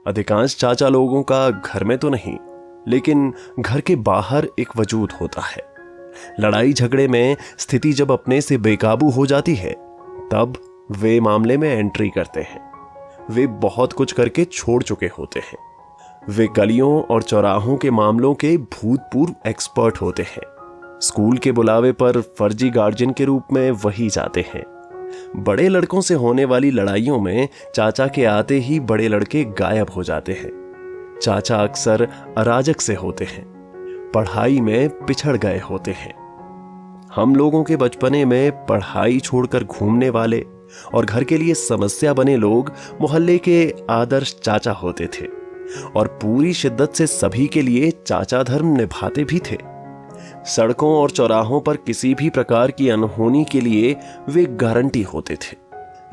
अधिकांश चाचा लोगों का घर में तो नहीं, लेकिन घर के बाहर एक वजूद होता है। लड़ाई झगड़े में स्थिति जब अपने से बेकाबू हो जाती है, तब वे मामले में एंट्री करते हैं। वे बहुत कुछ करके छोड़ चुके होते हैं। वे गलियों और चौराहों के मामलों के भूतपूर्व एक्सपर्ट होते हैं। स्कूल के बुलावे पर फर्जी गार्जियन के रूप में वही जाते हैं। बड़े लड़कों से होने वाली लड़ाइयों में चाचा के आते ही बड़े लड़के गायब हो जाते हैं। चाचा अक्सर अराजक से होते हैं, पढ़ाई में पिछड़ गए होते हैं। हम लोगों के बचपने में पढ़ाई छोड़कर घूमने वाले और घर के लिए समस्या बने लोग मोहल्ले के आदर्श चाचा होते थे और पूरी शिद्दत से सभी के लिए चाचा धर्म निभाते भी थे। सड़कों और चौराहों पर किसी भी प्रकार की अनहोनी के लिए वे गारंटी होते थे।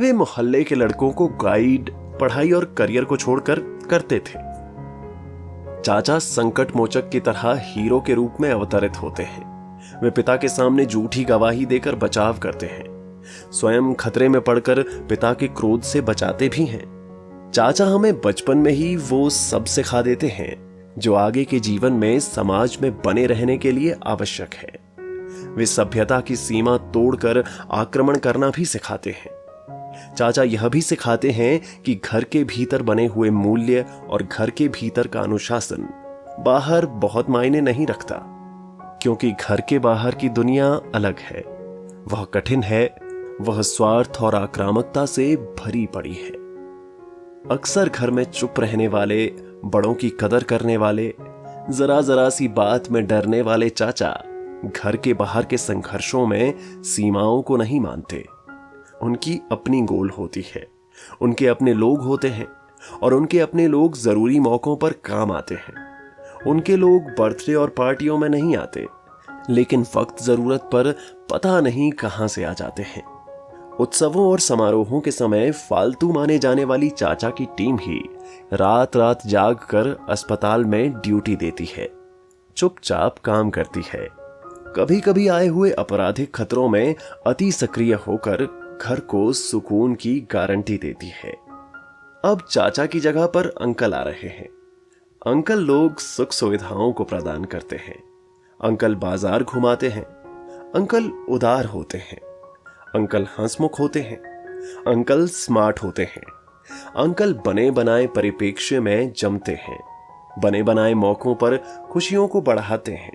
वे मोहल्ले के लड़कों को गाइड, पढ़ाई और करियर को छोड़कर करते थे। चाचा संकट मोचक की तरह हीरो के रूप में अवतरित होते हैं। वे पिता के सामने झूठी गवाही देकर बचाव करते हैं, स्वयं खतरे में पड़कर पिता के क्रोध से बचाते भी हैं। चाचा हमें बचपन में ही वो सब सिखा देते हैं जो आगे के जीवन में समाज में बने रहने के लिए आवश्यक है। वे सभ्यता की सीमा तोड़कर आक्रमण करना भी सिखाते हैं। चाचा यह भी सिखाते हैं कि घर के भीतर बने हुए मूल्य और घर के भीतर का अनुशासन बाहर बहुत मायने नहीं रखता, क्योंकि घर के बाहर की दुनिया अलग है। वह कठिन है, वह स्वार्थ और आक्रामकता से भरी पड़ी है। अक्सर घर में चुप रहने वाले, बड़ों की कदर करने वाले, जरा जरा सी बात में डरने वाले चाचा घर के बाहर के संघर्षों में सीमाओं को नहीं मानते। उनकी अपनी गोल होती है, उनके अपने लोग होते हैं और उनके अपने लोग जरूरी मौकों पर काम आते हैं। उनके लोग बर्थडे और पार्टियों में नहीं आते, लेकिन वक्त जरूरत पर पता नहीं कहां से आ जाते हैं। उत्सवों और समारोहों के समय फालतू माने जाने वाली चाचा की टीम ही रात रात जाग कर अस्पताल में ड्यूटी देती है, चुपचाप काम करती है। कभी कभी आए हुए आपराधिक खतरों में अति सक्रिय होकर घर को सुकून की गारंटी देती है। अब चाचा की जगह पर अंकल आ रहे हैं। अंकल लोग सुख सुविधाओं को प्रदान करते हैं। अंकल बाजार घुमाते हैं। अंकल उदार होते हैं। अंकल हंसमुख होते हैं। अंकल स्मार्ट होते हैं। अंकल बने बनाए परिप्रेक्ष्य में जमते हैं। बने बनाए मौकों पर खुशियों को बढ़ाते हैं।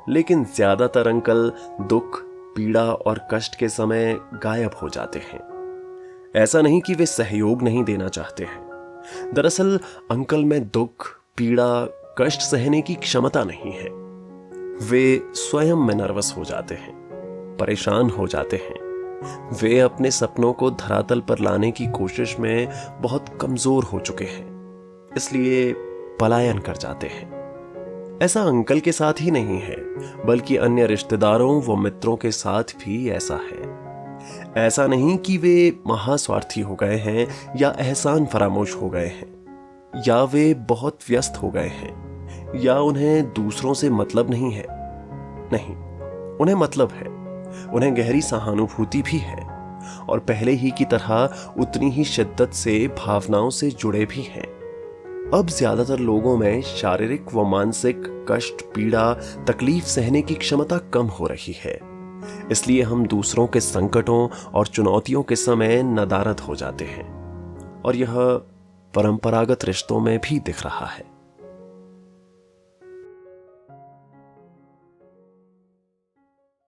लेकिन ज्यादातर अंकल दुख, पीड़ा और कष्ट के समय गायब हो जाते हैं। ऐसा नहीं कि वे सहयोग नहीं देना चाहते हैं। दरअसल अंकल में दुख, पीड़ा, कष्ट सहने की क्षमता नहीं है। वे स्वयं में नर्वस हो जाते हैं, परेशान हो जाते हैं। वे अपने सपनों को धरातल पर लाने की कोशिश में बहुत कमजोर हो चुके हैं, इसलिए पलायन कर जाते हैं। ऐसा अंकल के साथ ही नहीं है, बल्कि अन्य रिश्तेदारों व मित्रों के साथ भी ऐसा है। ऐसा नहीं कि वे महास्वार्थी हो गए हैं या एहसान फरामोश हो गए हैं, या वे बहुत व्यस्त हो गए हैं, या उन्हें दूसरों से मतलब नहीं है। नहीं, उन्हें मतलब है। उन्हें गहरी सहानुभूति भी है और पहले ही की तरह उतनी ही शिद्दत से भावनाओं से जुड़े भी हैं। अब ज्यादातर लोगों में शारीरिक व मानसिक कष्ट, पीड़ा, तकलीफ सहने की क्षमता कम हो रही है। इसलिए हम दूसरों के संकटों और चुनौतियों के समय नदारद हो जाते हैं, और यह परंपरागत रिश्तों में भी दिख रहा है।